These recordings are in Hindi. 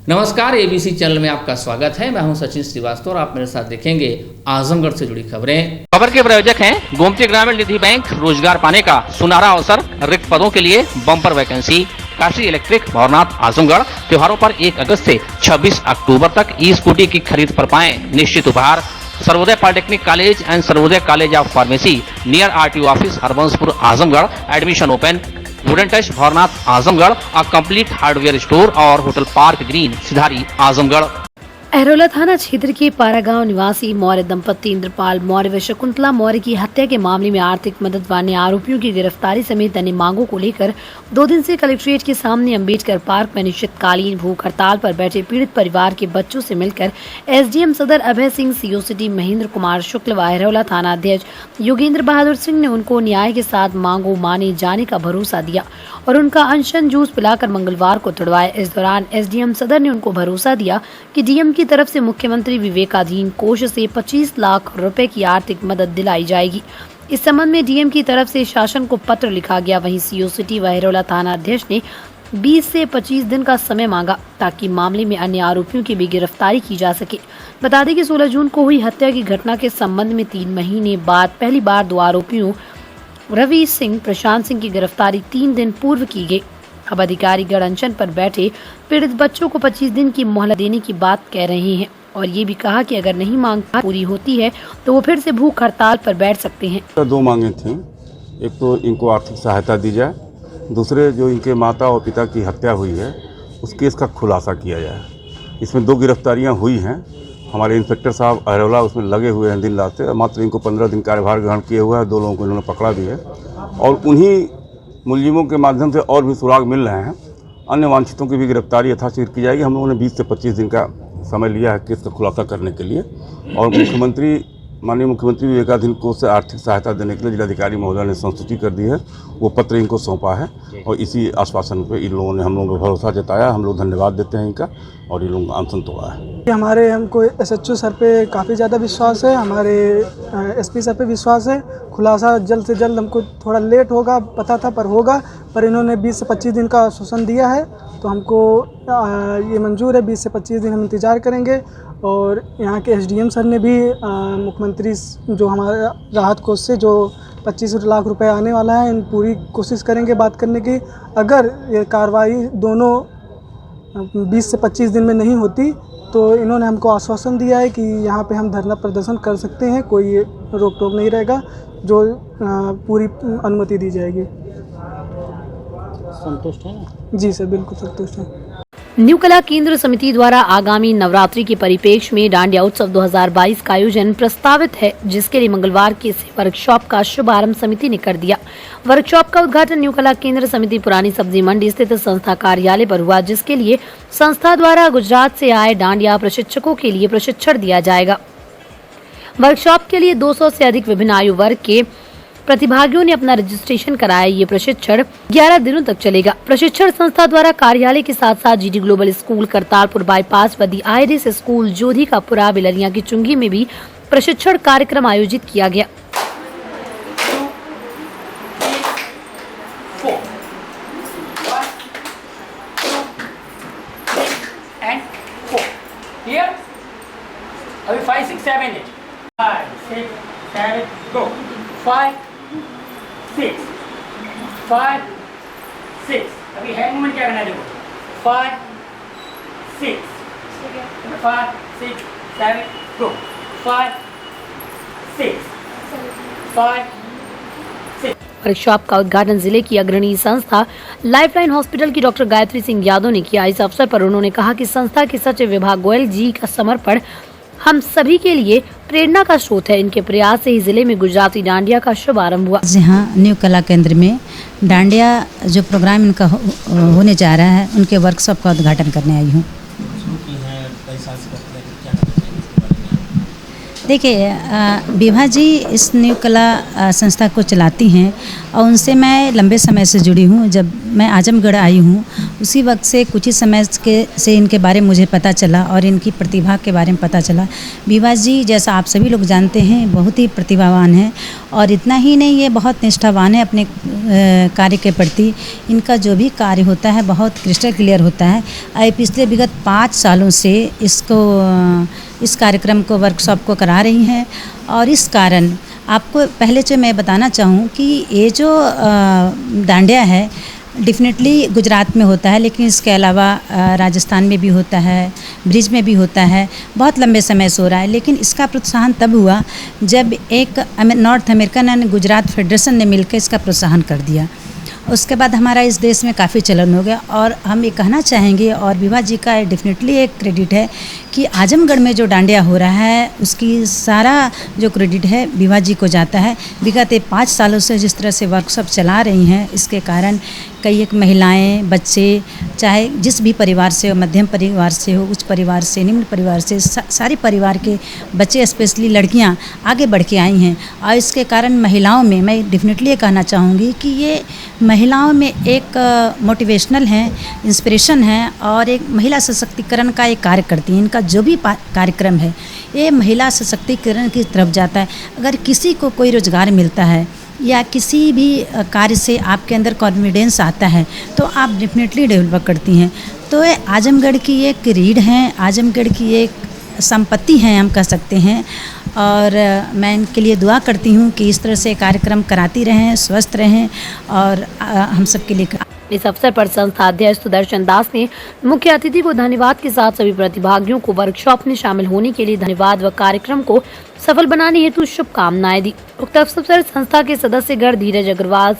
नमस्कार, एबीसी चैनल में आपका स्वागत है। मैं हूं सचिन श्रीवास्तव और आप मेरे साथ देखेंगे आजमगढ़ से जुड़ी खबरें। खबर के प्रायोजक हैं गोमती ग्रामीण निधि बैंक। रोजगार पाने का सुनहरा अवसर, रिक्त पदों के लिए bumper vacancy. Kashi electric Bhavnath Azamgarh. त्योहारों पर 1 अगस्त से 26 अक्टूबर तक ई स्कूटी की खरीद पर पाएं निश्चित उपहार। Sarvodaya polytechnic college and Sarvodaya college of pharmacy near RTO office Harbanspur Azamgarh. Admission open. Wooden touch Bhavnath Azamgarh, a complete hardware store और hotel park green Sidhari Azamgarh. Ahrola थाना क्षेत्र के पारागांव निवासी मौर्य दंपत्ति इंद्रपाल मौर्य व शकुंतला मौर्य की हत्या के मामले में आर्थिक मदद वाले आरोपियों की गिरफ्तारी समेत अन्य मांगों को लेकर 2 दिन से कलेक्ट्रेट के सामने अम्बेडकर पार्क में अनिश्चितकालीन भूख हड़ताल पर बैठे पीड़ित परिवार के बच्चों से मिलकर एसडीएम सदर अभय सिंह, सीओ सिटी महेंद्र कुमार शुक्ल व अहरोला थाना अध्यक्ष योगेंद्र बहादुर सिंह ने उनको न्याय के साथ मांगों माने जाने का भरोसा दिया और उनका अनशन जूस पिलाकर मंगलवार को तुड़वाया। इस दौरान एसडीएम सदर ने उनको भरोसा दिया कि डीएम की तरफ से मुख्यमंत्री विवेकाधीन कोष से 25 लाख रुपए की आर्थिक मदद दिलाई जाएगी। इस संबंध में डीएम की तरफ से शासन को पत्र लिखा गया। वहीं सीओ सिटी व अहरोला थाना अध्यक्ष ने 20 से 25 दिन का समय मांगा ताकि मामले में अन्य आरोपियों की भी गिरफ्तारी की जा सके। बता दें कि 16 जून को हुई हत्या की घटना के संबंध में 3 महीने बाद पहली बार 2 आरोपियों रवि सिंह, प्रशांत सिंह की गिरफ्तारी 3 दिन पूर्व की गई। अब अधिकारी गढ़ अनशन पर बैठे पीड़ित बच्चों को 25 दिन की मोहलत देने की बात कह रहे हैं और ये भी कहा कि अगर नहीं मांग पूरी होती है तो वो फिर से भूख हड़ताल पर बैठ सकते हैं। 2 मांगे थी। एक तो इनको आर्थिक सहायता दी जाए, दूसरे जो इनके माता और पिता की हत्या हुई है उस केस का खुलासा किया जाए। इसमें 2 गिरफ्तारियां हुई हैं। हमारे इंस्पेक्टर साहब अहरोला उसमें लगे हुए हैं दिन रात से। मात्र इनको 15 दिन कार्यभार ग्रहण किए हुआ है। 2 लोगों को इन्होंने पकड़ा भी है और उन्हीं मुलजिमों के माध्यम से और भी सुराग मिल रहे हैं। अन्य वांछितों की भी गिरफ्तारी यथाशीघ्र की जाएगी। हम लोगों ने 20 से 25 दिन का समय लिया है केस का खुलासा करने के लिए और माननीय मुख्यमंत्री विवेकाधीन कोष से आर्थिक सहायता देने के लिए जिलाधिकारी महोदय ने संस्तुति कर दी है। वो पत्र इनको सौंपा है और इसी आश्वासन पे इन लोगों ने हम लोगों को भरोसा जताया। हम लोग धन्यवाद देते हैं इनका और इन लोगों का अनशन तोड़ा है। हमको एसएचओ सर पे काफ़ी ज़्यादा विश्वास है, हमारे एसपी सर पे विश्वास है। खुलासा जल्द से जल्द, हमको थोड़ा लेट होगा पता था पर होगा, पर इन्होंने 20 से 25 दिन का आश्वासन दिया है तो हमको ये मंजूर है। 20 से 25 दिन हम इंतज़ार करेंगे और यहाँ के एसडीएम सर ने भी मुख्यमंत्री जो हमारा राहत कोष से जो 25 लाख रुपए आने वाला है, इन पूरी कोशिश करेंगे बात करने की। अगर ये कार्रवाई दोनों 20 से 25 दिन में नहीं होती तो इन्होंने हमको आश्वासन दिया है कि यहाँ पे हम धरना प्रदर्शन कर सकते हैं, कोई रोक टोक नहीं रहेगा, जो पूरी अनुमति दी जाएगी। संतुष्ट है ना? जी सर, बिल्कुल संतुष्ट है। न्यू कला केंद्र समिति द्वारा आगामी नवरात्रि के परिप्रेक्ष्य में डांडिया उत्सव 2022 का आयोजन प्रस्तावित है, जिसके लिए मंगलवार के वर्कशॉप का शुभारंभ समिति ने कर दिया। वर्कशॉप का उद्घाटन न्यू कला केंद्र समिति पुरानी सब्जी मंडी स्थित संस्था कार्यालय पर हुआ, जिसके लिए संस्था द्वारा गुजरात से आए डांडिया प्रशिक्षकों के लिए प्रशिक्षण दिया जाएगा। वर्कशॉप के लिए 200 से अधिक विभिन्न आयु वर्ग के प्रतिभागियों ने अपना रजिस्ट्रेशन कराया। ये प्रशिक्षण 11 दिनों तक चलेगा। प्रशिक्षण संस्था द्वारा कार्यालय के साथ साथ GD global school Kartarpur bypass व दी आयरिस स्कूल जोधी का पुरा बिलरिया की चुंगी में भी प्रशिक्षण कार्यक्रम आयोजित किया गया। अभी 5 6 7 8 5 6 7 गो 5 6 5 6। अभी हैंड मूवमेंट क्या करना है देखो 5 6 5 6 7 गो 5 6 5 6। वर्कशॉप का उद्घाटन जिले की अग्रणी संस्था लाइफलाइन हॉस्पिटल की डॉक्टर गायत्री सिंह यादव ने किया। इस अवसर पर उन्होंने कहा कि संस्था के सचिव विभाग गोयल जी का समर्पण हम सभी के लिए प्रेरणा का स्रोत है। इनके प्रयास से ही जिले में गुजराती डांडिया का शुभारंभ हुआ। जहाँ न्यू कला केंद्र में डांडिया जो प्रोग्राम इनका होने जा रहा है, उनके वर्कशॉप का उद्घाटन करने आई हूँ। देखिए, विभा जी इस न्यू कला संस्था को चलाती हैं और उनसे मैं लंबे समय से जुड़ी हूँ। जब मैं आजमगढ़ आई हूँ उसी वक्त से कुछ ही समय से इनके बारे में मुझे पता चला और इनकी प्रतिभा के बारे में पता चला। विभा जी, जैसा आप सभी लोग जानते हैं, बहुत ही प्रतिभावान हैं और इतना ही नहीं, ये बहुत निष्ठावान है अपने कार्य के प्रति। इनका जो भी कार्य होता है बहुत क्रिस्टल क्लियर होता है। पिछले विगत 5 सालों से इस कार्यक्रम को, वर्कशॉप को करा रही हैं। और इस कारण आपको पहले जो मैं बताना चाहूँ कि ये जो डांडिया है डेफिनेटली गुजरात में होता है, लेकिन इसके अलावा राजस्थान में भी होता है, ब्रिज में भी होता है, बहुत लंबे समय से हो रहा है। लेकिन इसका प्रोत्साहन तब हुआ जब एक north American and Gujarat federation ने मिलकर इसका प्रोत्साहन कर दिया। उसके बाद हमारा इस देश में काफ़ी चलन हो गया। और हम ये कहना चाहेंगे, और विभा जी का डेफिनेटली एक क्रेडिट है कि आजमगढ़ में जो डांडिया हो रहा है उसकी सारा जो क्रेडिट है विभा जी को जाता है। विगत 5 सालों से जिस तरह से वर्कशॉप चला रही हैं, इसके कारण कई एक महिलाएं, बच्चे, चाहे जिस भी परिवार से हो, मध्यम परिवार से हो, उच्च परिवार से, निम्न परिवार से, सारे परिवार के बच्चे, स्पेशली लड़कियां आगे बढ़ के आई हैं। और इसके कारण महिलाओं में मैं डेफिनेटली ये कहना चाहूँगी कि ये महिलाओं में एक मोटिवेशनल है, इंस्पिरेशन है और एक महिला सशक्तिकरण का एक कार्य करती हैं। इनका जो भी कार्यक्रम है ये महिला सशक्तिकरण की तरफ जाता है। अगर किसी को कोई रोज़गार मिलता है या किसी भी कार्य से आपके अंदर कॉन्फिडेंस आता है तो आप डेफिनेटली डेवलप करती हैं। तो ये आजमगढ़ की एक रीढ़ है, आजमगढ़ की एक संपत्ति है हम कह सकते हैं। और मैं इनके लिए दुआ करती हूँ कि इस तरह से कार्यक्रम कराती रहें, स्वस्थ रहें और हम सब के लिए। इस अवसर पर संस्था अध्यक्ष सुदर्शन दास ने मुख्य अतिथि को धन्यवाद के साथ सभी प्रतिभागियों को वर्कशॉप में शामिल होने के लिए धन्यवाद व कार्यक्रम को सफल बनाने हेतु शुभकामनाएं दी। उक्त अवसर पर संस्था के सदस्यगण धीरज अग्रवाल,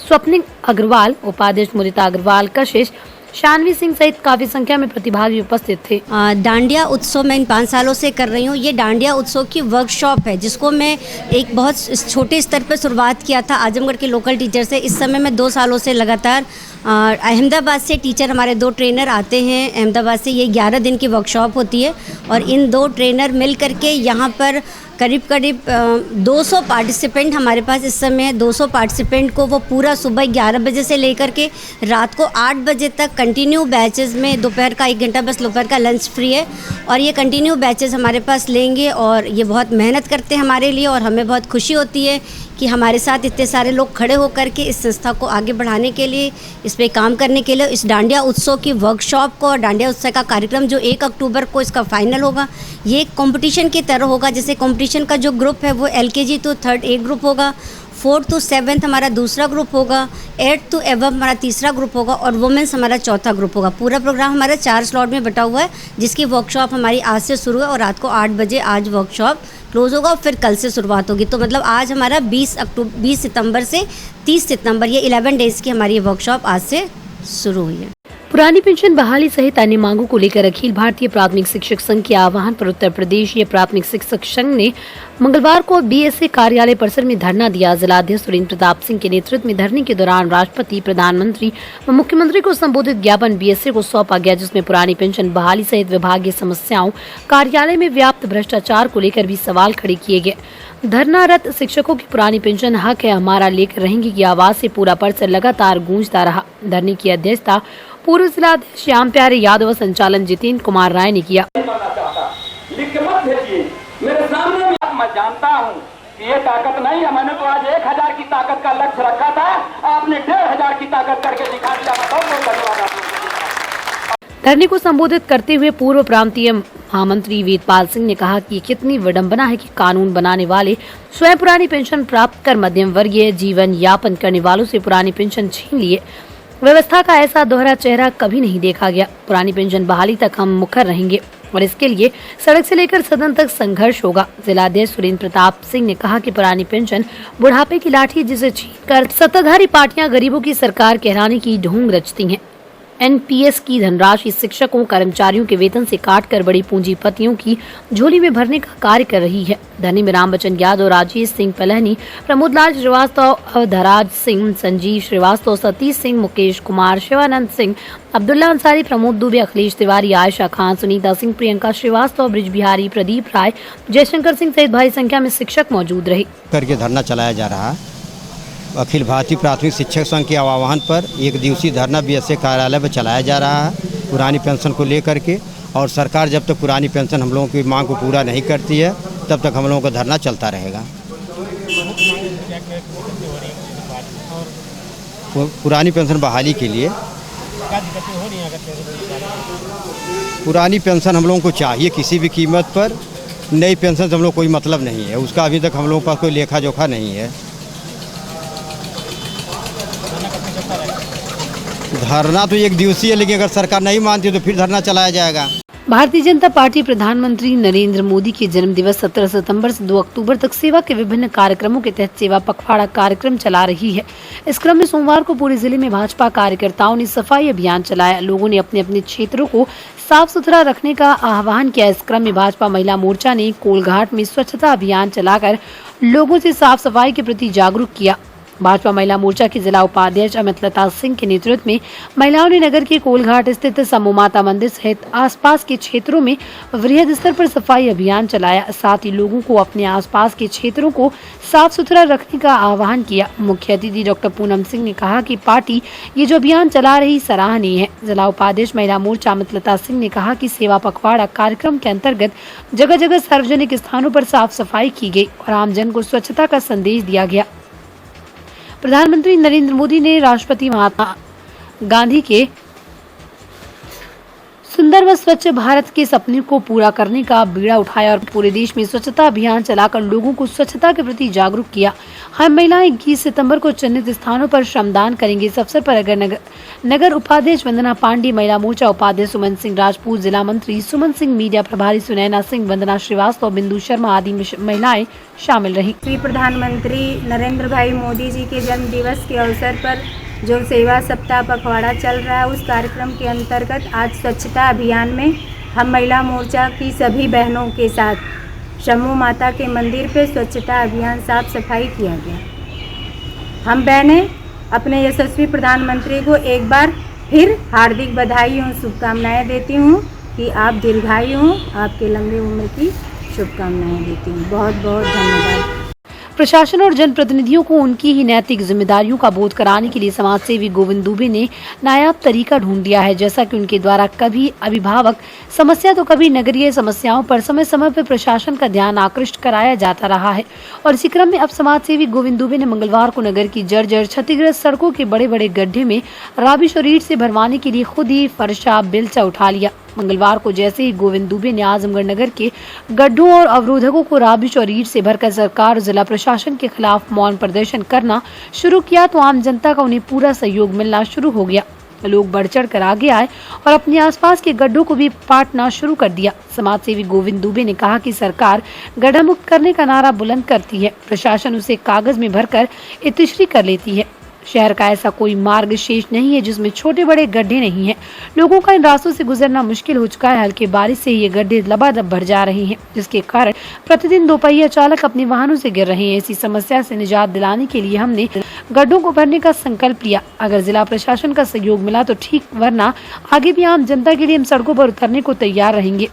स्वप्निक अग्रवाल, उपाध्यक्ष मुदिता अग्रवाल, कशिश, शानवी सिंह सहित काफी संख्या में प्रतिभागी उपस्थित थे। डांडिया उत्सव मैं इन 5 सालों से कर रही हूँ। ये डांडिया उत्सव की वर्कशॉप है जिसको मैं एक बहुत छोटे स्तर पर शुरुआत किया था आजमगढ़ के लोकल टीचर से। इस समय मैं 2 सालों से लगातार अहमदाबाद से टीचर, हमारे 2 ट्रेनर आते हैं अहमदाबाद से। ये 11 दिन की वर्कशॉप होती है और इन 2 ट्रेनर मिल करके यहाँ पर करीब 200 पार्टिसिपेंट हमारे पास इस समय है। 200 पार्टिसिपेंट को वो पूरा सुबह 11 बजे से लेकर के रात को 8 बजे तक कंटिन्यू बैचेस में, दोपहर का 1 घंटा बस दोपहर का लंच फ्री है और ये कंटिन्यू बैचेस हमारे पास लेंगे। और ये बहुत मेहनत करते हैं हमारे लिए और हमें बहुत खुशी होती है कि हमारे साथ इतने सारे लोग खड़े होकर के इस संस्था को आगे बढ़ाने के लिए, इस पे काम करने के लिए, इस डांडिया उत्सव की वर्कशॉप को और डांडिया उत्सव का कार्यक्रम जो 1 अक्टूबर को इसका फाइनल होगा, ये एक कंपटीशन की तरह होगा। जैसे कंपटीशन का जो ग्रुप है वो LKG to 3rd एक ग्रुप होगा, 4th to 7th हमारा दूसरा ग्रुप होगा, 8th to 12th हमारा तीसरा ग्रुप होगा और वुमेंस हमारा चौथा ग्रुप होगा। पूरा प्रोग्राम हमारा 4 स्लॉट में बटा हुआ है जिसकी वर्कशॉप हमारी आज से शुरू है और रात को 8 बजे आज वर्कशॉप क्लोज होगा और फिर कल से शुरुआत होगी। तो मतलब आज हमारा 20 सितंबर से 30 सितंबर ये 11 डेज़ की हमारी वर्कशॉप आज से शुरू हुई है। पुरानी पेंशन बहाली सहित अन्य मांगों को लेकर अखिल भारतीय प्राथमिक शिक्षक संघ के आह्वान पर उत्तर प्रदेशीय प्राथमिक शिक्षक संघ ने मंगलवार को BSA कार्यालय परिसर में धरना दिया। जिलाध्यक्ष सुरेंद्र प्रताप सिंह के नेतृत्व में धरने के दौरान राष्ट्रपति, प्रधानमंत्री व मुख्यमंत्री को संबोधित ज्ञापन BSA को सौंपा गया, जिसमें पुरानी पेंशन बहाली सहित विभागीय समस्याओं, कार्यालय में व्याप्त भ्रष्टाचार को लेकर भी सवाल खड़े किए गए। धरनारत शिक्षकों की पुरानी पेंशन हक है, हमारा लेकर रहेंगे की आवाज से पूरा परिसर लगातार गूंजता रहा। धरने की अध्यक्षता पूर्व जिलाध्यक्ष श्याम प्यारे यादव व संचालन जितेंद्र कुमार राय ने किया। मेरे सामने मैं जानता हूँ कि ये ताकत नहीं है। मैंने तो आज 1000 की ताकत का लक्ष्य रखा था, आपने 1500 की ताकत करके दिखा दिया। बहुत बहुत धन्यवाद आपको। धरने को संबोधित करते हुए पूर्व प्रांतीय महामंत्री वेदपाल सिंह ने कहा कि कितनी विडंबना है कि कानून बनाने वाले स्वयं पुरानी पेंशन प्राप्त कर मध्यम वर्गीय जीवन यापन करने वालों से पुरानी पेंशन छीन लिए। व्यवस्था का ऐसा दोहरा चेहरा कभी नहीं देखा गया। पुरानी पेंशन बहाली तक हम मुखर रहेंगे और इसके लिए सड़क से लेकर सदन तक संघर्ष होगा। जिलाध्यक्ष सुरेंद्र प्रताप सिंह ने कहा कि पुरानी पेंशन बुढ़ापे की लाठी जिसे छीनकर सत्ताधारी पार्टियां गरीबों की सरकार कहलाने की ढोंग रचती हैं। NPS की धनराशि शिक्षकों, कर्मचारियों के वेतन से काटकर बड़ी पूंजीपतियों की झोली में भरने का कार्य कर रही है। धरने में रामबचन यादव, राजेश सिंह पलहनी, प्रमोद लाल श्रीवास्तव, अवधराज सिंह, संजीव श्रीवास्तव, सतीश सिंह, मुकेश कुमार, शिवानंद सिंह, अब्दुल्ला अंसारी, प्रमोद दुबे, अखिलेश तिवारी, आयशा खान, सुनीता सिंह, प्रियंका श्रीवास्तव, ब्रिज बिहारी, प्रदीप राय, जयशंकर सिंह सहित भारी संख्या में शिक्षक मौजूद रहे। करके धरना चलाया जा रहा है। अखिल भारतीय प्राथमिक शिक्षक संघ के आह्वान पर 1 दिवसीय धरना BSA कार्यालय में चलाया जा रहा है पुरानी पेंशन को लेकर के। और सरकार जब तक पुरानी पेंशन हम लोगों की मांग को पूरा नहीं करती है तब तक हम लोगों का धरना चलता रहेगा। पुरानी पेंशन बहाली के लिए पुरानी पेंशन हम लोगों को चाहिए किसी भी कीमत पर। नई पेंशन से हम लोग कोई मतलब नहीं है, उसका अभी तक हम लोगों के पास कोई लेखा जोखा नहीं है। धरना तो एक दिवसीय है, लेकिन अगर सरकार नहीं मानती तो फिर धरना चलाया जाएगा। भारतीय जनता पार्टी प्रधानमंत्री नरेंद्र मोदी के जन्म दिवस 17 सितंबर से 2 अक्टूबर तक सेवा के विभिन्न कार्यक्रमों के तहत सेवा पखवाड़ा कार्यक्रम चला रही है। इस क्रम में सोमवार को पूरे जिले में भाजपा कार्यकर्ताओं ने सफाई अभियान चलाया। लोगों ने अपने अपने क्षेत्रों को साफ सुथरा रखने का आह्वान किया। इस क्रम में भाजपा महिला मोर्चा ने कोलघाट में स्वच्छता अभियान चलाकर लोगों से साफ सफाई के प्रति जागरूक किया। भाजपा महिला मोर्चा की जिला उपाध्यक्ष अमितलता सिंह के नेतृत्व में महिलाओं ने नगर के कोलघाट स्थित समू माता मंदिर सहित आसपास के क्षेत्रों में वृहद स्तर पर सफाई अभियान चलाया। साथ ही लोगों को अपने आसपास के क्षेत्रों को साफ सुथरा रखने का आह्वान किया। मुख्य अतिथि डॉक्टर पूनम सिंह ने कहा कि पार्टी ये जो अभियान चला रही सराहनीय है। जिला उपाध्यक्ष महिला मोर्चा अमितलता सिंह ने कहा कि सेवा पखवाड़ा कार्यक्रम के अंतर्गत जगह जगह सार्वजनिक स्थानों पर साफ सफाई की गई और आमजन को स्वच्छता का संदेश दिया गया। प्रधानमंत्री नरेंद्र मोदी ने राष्ट्रपति महात्मा गांधी के सुंदर व स्वच्छ भारत के सपने को पूरा करने का बीड़ा उठाया और पूरे देश में स्वच्छता अभियान चलाकर लोगों को स्वच्छता के प्रति जागरूक किया। हम महिलाएं 21 सितंबर को चिन्हित स्थानों पर श्रमदान करेंगे। इस अवसर पर अगर नगर उपाध्यक्ष वंदना पांडे, महिला मोर्चा उपाध्यक्ष सुमन सिंह राजपूत, जिला मंत्री सुमन सिंह, मीडिया प्रभारी सुनैना सिंह, वंदना श्रीवास्तव, बिंदु शर्मा आदि महिलाएं शामिल रही। प्रधानमंत्री नरेंद्र भाई मोदी जी के जन्म दिवस के अवसर पर जो सेवा सप्ताह पखवाड़ा चल रहा है, उस कार्यक्रम के अंतर्गत आज स्वच्छता अभियान में हम महिला मोर्चा की सभी बहनों के साथ समू माता के मंदिर पे स्वच्छता अभियान साफ सफाई किया गया। हम बहनें अपने यशस्वी प्रधानमंत्री को एक बार फिर हार्दिक बधाई और शुभकामनाएं देती हूँ कि आप दीर्घायु हों, आपके लंबी उम्र की शुभकामनाएं देती हूँ। बहुत बहुत धन्यवाद। प्रशासन और जनप्रतिनिधियों को उनकी ही नैतिक जिम्मेदारियों का बोध कराने के लिए समाज सेवी गोविंद दुबे ने नायाब तरीका ढूंढ लिया है। जैसा कि उनके द्वारा कभी अभिभावक समस्या तो कभी नगरीय समस्याओं पर समय समय पर प्रशासन का ध्यान आकृष्ट कराया जाता रहा है और इसी क्रम में अब समाज सेवी गोविंद दुबे ने मंगलवार को नगर की जर्जर क्षतिग्रस्त सड़कों के बड़े बड़े गड्ढे में राबिश और ईंट से भरवाने के लिए खुद ही फरशा बेलचा उठा लिया। मंगलवार को जैसे ही गोविंद दुबे ने आजमगढ़ नगर के गड्ढों और अवरोधकों को राबिश और ईंट से भरकर सरकार और जिला प्रशासन के खिलाफ मौन प्रदर्शन करना शुरू किया तो आम जनता का उन्हें पूरा सहयोग मिलना शुरू हो गया। लोग बढ़ चढ़ कर आगे आए और अपने आसपास के गड्ढों को भी पाटना शुरू कर दिया। समाज सेवी गोविंद दुबे ने कहा कि सरकार गड्ढा मुक्त करने का नारा बुलंद करती है, प्रशासन उसे कागज में भरकर इतिश्री कर लेती है। शहर का ऐसा कोई मार्ग शेष नहीं है जिसमें छोटे बड़े गड्ढे नहीं हैं। लोगों का इन रास्तों से गुजरना मुश्किल हो चुका है। हल्की बारिश से ये गड्ढे लबादब भर जा रहे हैं, जिसके कारण प्रतिदिन दोपहिया चालक अपने वाहनों से गिर रहे हैं। इसी समस्या से निजात दिलाने के लिए हमने गड्ढों को भरने का संकल्प लिया। अगर जिला प्रशासन का सहयोग मिला तो ठीक, वरना आगे भी आम जनता के लिए हम सड़कों पर उतरने को तैयार रहेंगे।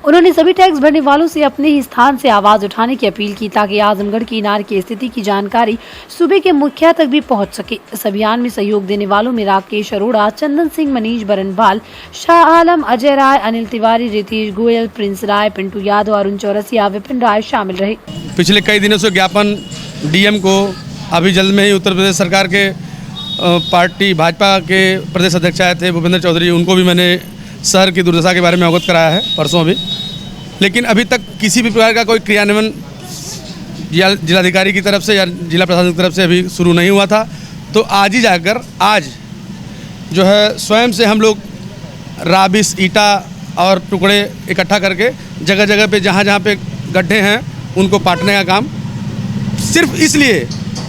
उन्होंने सभी टैक्स भरने वालों से अपने ही स्थान से आवाज उठाने की अपील की ताकि आजमगढ़ की इनार की स्थिति की जानकारी सूबे के मुखिया तक भी पहुंच सके। इस अभियान में सहयोग देने वालों में राकेश अरोड़ा, चंदन सिंह, मनीष बरनवाल, शाह आलम, अजय राय, अनिल तिवारी, रितेश गोयल, प्रिंस राय, पिंटू यादव, अरुण चौरसिया, विपिन राय शामिल रहे। पिछले कई दिनों से ज्ञापन डीएम को, अभी जल्द में ही उत्तर प्रदेश सरकार के पार्टी भाजपा के प्रदेश अध्यक्ष आए थे भूपेंद्र चौधरी, उनको भी मैंने शहर की दुर्दशा के बारे में अवगत कराया है परसों भी, लेकिन अभी तक किसी भी प्रकार का कोई क्रियान्वयन जिलाधिकारी की तरफ से या जिला प्रशासन की तरफ से अभी शुरू नहीं हुआ था। तो आज ही जाकर आज जो है स्वयं से हम लोग राबिस, ईटा और टुकड़े इकट्ठा करके जगह जगह पे जहाँ जहाँ पे गड्ढे हैं उनको पाटने का काम, सिर्फ इसलिए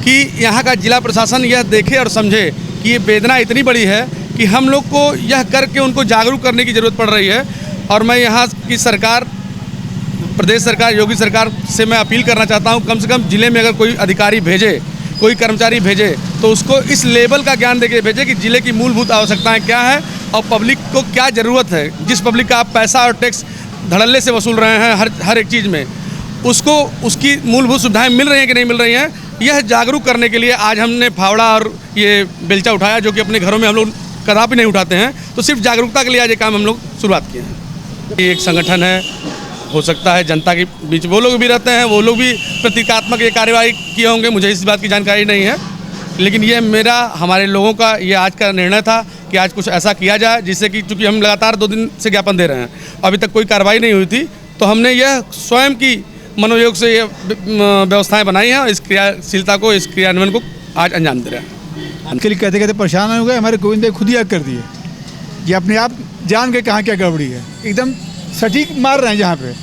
कि यहाँ का जिला प्रशासन यह देखे और समझे कि ये वेदना इतनी बड़ी है कि हम लोग को यह करके उनको जागरूक करने की ज़रूरत पड़ रही है। और मैं यहाँ की सरकार, प्रदेश सरकार, योगी सरकार से मैं अपील करना चाहता हूँ, कम से कम ज़िले में अगर कोई अधिकारी भेजे, कोई कर्मचारी भेजे तो उसको इस लेवल का ज्ञान देके भेजे कि ज़िले की मूलभूत आवश्यकताएं क्या है और पब्लिक को क्या ज़रूरत है। जिस पब्लिक का आप पैसा और टैक्स धड़ल्ले से वसूल रहे हैं हर एक चीज़ में, उसको उसकी मूलभूत सुविधाएँ मिल रही हैं कि नहीं मिल रही हैं, यह जागरूक करने के लिए आज हमने फावड़ा और ये बेलचा उठाया, जो कि अपने घरों में हम लोग कदापि नहीं उठाते हैं। तो सिर्फ जागरूकता के लिए आज ये काम हम लोग शुरुआत किए हैं। ये एक संगठन है हो सकता है जनता के बीच वो लोग भी रहते हैं, वो लोग भी प्रतीकात्मक ये कार्यवाही किए होंगे, मुझे इस बात की जानकारी नहीं है। लेकिन ये मेरा, हमारे लोगों का ये आज का निर्णय था कि आज कुछ ऐसा किया जाए जिससे कि, चूँकि हम लगातार 2 दिन से ज्ञापन दे रहे हैं, अभी तक कोई कार्रवाई नहीं हुई थी, तो हमने यह स्वयं की मनोयोग से ये व्यवस्थाएं बनाई हैं और इस क्रियाशीलता को, इस क्रियान्वयन को आज अंजाम दे रहे हैं। उनके लिए कहते कहते परेशान हो गए। हमारे गोविंद भाई खुद ही कर दिए, ये अपने आप जान के कहाँ क्या गड़बड़ी है, एकदम सटीक मार रहे हैं,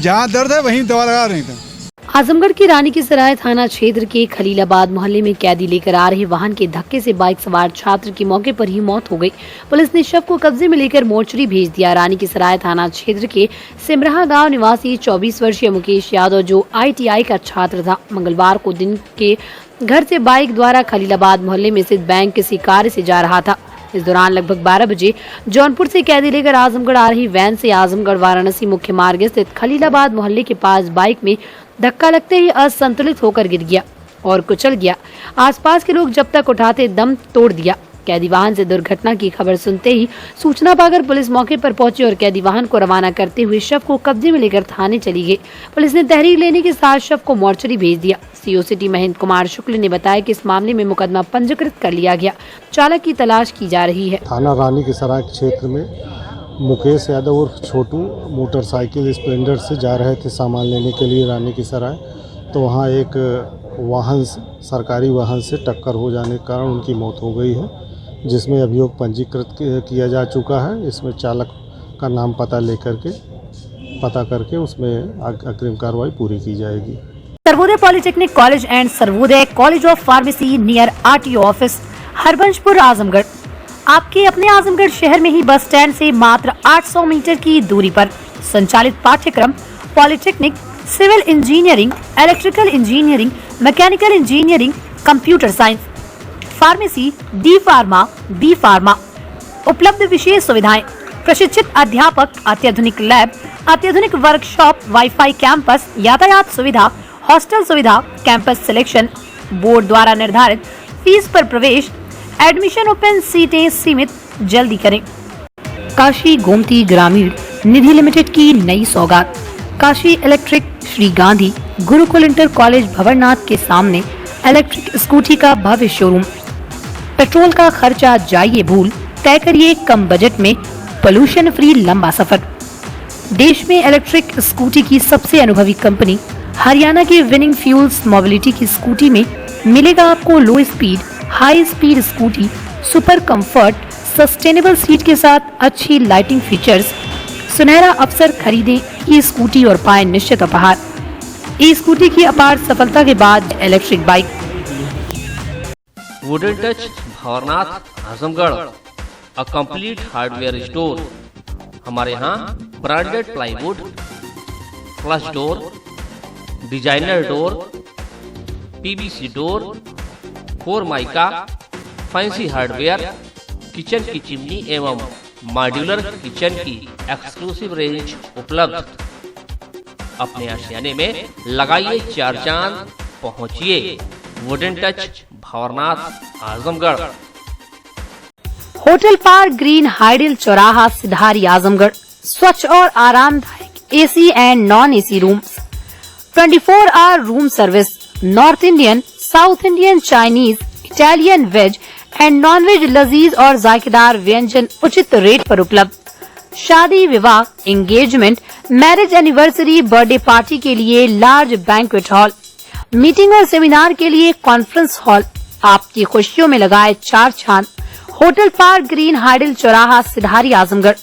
जहाँ दर्द है वहीं दवा लगा रहे हैं। आजमगढ़ के रानी की सराय थाना क्षेत्र के खलीलाबाद मोहल्ले में कैदी लेकर आ रहे वाहन के धक्के से बाइक सवार छात्र की मौके पर ही मौत हो गई। पुलिस ने शव को कब्जे में लेकर मोर्चरी भेज दिया। रानी की सराय थाना क्षेत्र के सिमराहा गांव निवासी 24 वर्षीय मुकेश यादव, जो ITI का छात्र था, मंगलवार को दिन के घर से बाइक द्वारा खलीलाबाद मोहल्ले में स्थित बैंक किसी कार्य से जा रहा था। इस दौरान लगभग 12 बजे जौनपुर से कैदी लेकर आजमगढ़ आ रही वैन से आजमगढ़ वाराणसी मुख्य मार्ग स्थित खलीलाबाद मोहल्ले के पास बाइक में धक्का लगते ही असंतुलित होकर गिर गया और कुचल गया। आसपास के लोग जब तक उठाते दम तोड़ दिया। कैदी वाहन से दुर्घटना की खबर सुनते ही सूचना पाकर पुलिस मौके पर पहुंची और कैदी वाहन को रवाना करते हुए शव को कब्जे में लेकर थाने चली गई। पुलिस ने तहरीर लेने के साथ शव को मोर्चरी भेज दिया। CO सिटी महेंद्र कुमार शुक्ल ने बताया कि इस मामले में मुकदमा पंजीकृत कर लिया गया। चालक की तलाश की जा रही है। थाना रानी के सराय क्षेत्र में मुकेश यादव और छोटू मोटरसाइकिल स्प्लेंडर से जा रहे थे सामान लेने के लिए रानी की सराय, तो वहाँ एक वाहन, सरकारी वाहन से टक्कर हो जाने के कारण उनकी मौत हो गई है, जिसमें अभियोग पंजीकृत किया जा चुका है। इसमें चालक का नाम पता करके उसमें अग्रिम कार्रवाई पूरी की जाएगी। Sarvodaya polytechnic college and Sarvodaya college of pharmacy near RTO office, Harbanspur, Azamgarh. आपके अपने आजमगढ़ शहर में ही बस स्टैंड से मात्र 800 मीटर की दूरी पर संचालित पाठ्यक्रम polytechnic, civil engineering, electrical engineering, mechanical engineering, computer science, pharmacy, D pharma, B pharma. उपलब्ध विशेष सुविधाएं: प्रशिक्षित अध्यापक, अत्याधुनिक लैब, अत्याधुनिक वर्कशॉप, वाईफाई कैंपस, यातायात सुविधा, हॉस्टल सुविधा, कैंपस सिलेक्शन, बोर्ड द्वारा निर्धारित फीस पर प्रवेश, एडमिशन ओपन, सीटें सीमित, जल्दी करें। काशी गोमती ग्रामीण निधि लिमिटेड की नई सौगात। Kashi electric, Shri Gandhi Gurukul inter college Bhawarnath के सामने इलेक्ट्रिक स्कूटी का भव्य शोरूम। पेट्रोल का खर्चा जाइए भूल, तय करिए कम बजट में पोल्यूशन फ्री लंबा सफर। देश में इलेक्ट्रिक स्कूटी की सबसे अनुभवी कंपनी हरियाणा की विनिंग फ्यूल्स मोबिलिटी की स्कूटी में मिलेगा आपको लो speed, high speed scooty, super comfort, sustainable seat के साथ अच्छी लाइटिंग फीचर्स। सुनहरा अवसर, खरीदें ये स्कूटी और पाएं निश्चित उपहार। ई स्कूटी की अपार सफलता के बाद electric bike. Wooden touch, Bhavarnath, Azamgarh, a complete hardware store. हमारे यहाँ branded plywood, flush door, designer door, PVC door, 4 mica, fancy hardware, kitchen की चिमनी एवं मॉड्यूलर किचन की एक्सक्लूसिव रेंज उपलब्ध। अपने आशियाने में लगाइए 4 चांद, पहुंचिए wooden touch, Bhavarnath, Azamgarh. Hotel park green, hydel चौराहा, सिधारी, आजमगढ़। स्वच्छ और आरामदायक AC and non AC rooms, 24 hour room service, north Indian, south Indian, Chinese, Italian, veg and non veg लजीज और जायकेदार व्यंजन उचित रेट पर उपलब्ध। शादी, विवाह, engagement, marriage anniversary, birthday party के लिए लार्ज बैंक्वेट हॉल, मीटिंग और सेमिनार के लिए कॉन्फ्रेंस हॉल। आपकी खुशियों में लगाए 4 चांद। होटल पार्क ग्रीन, हाइडल चौराहा, सिधारी, आजमगढ़।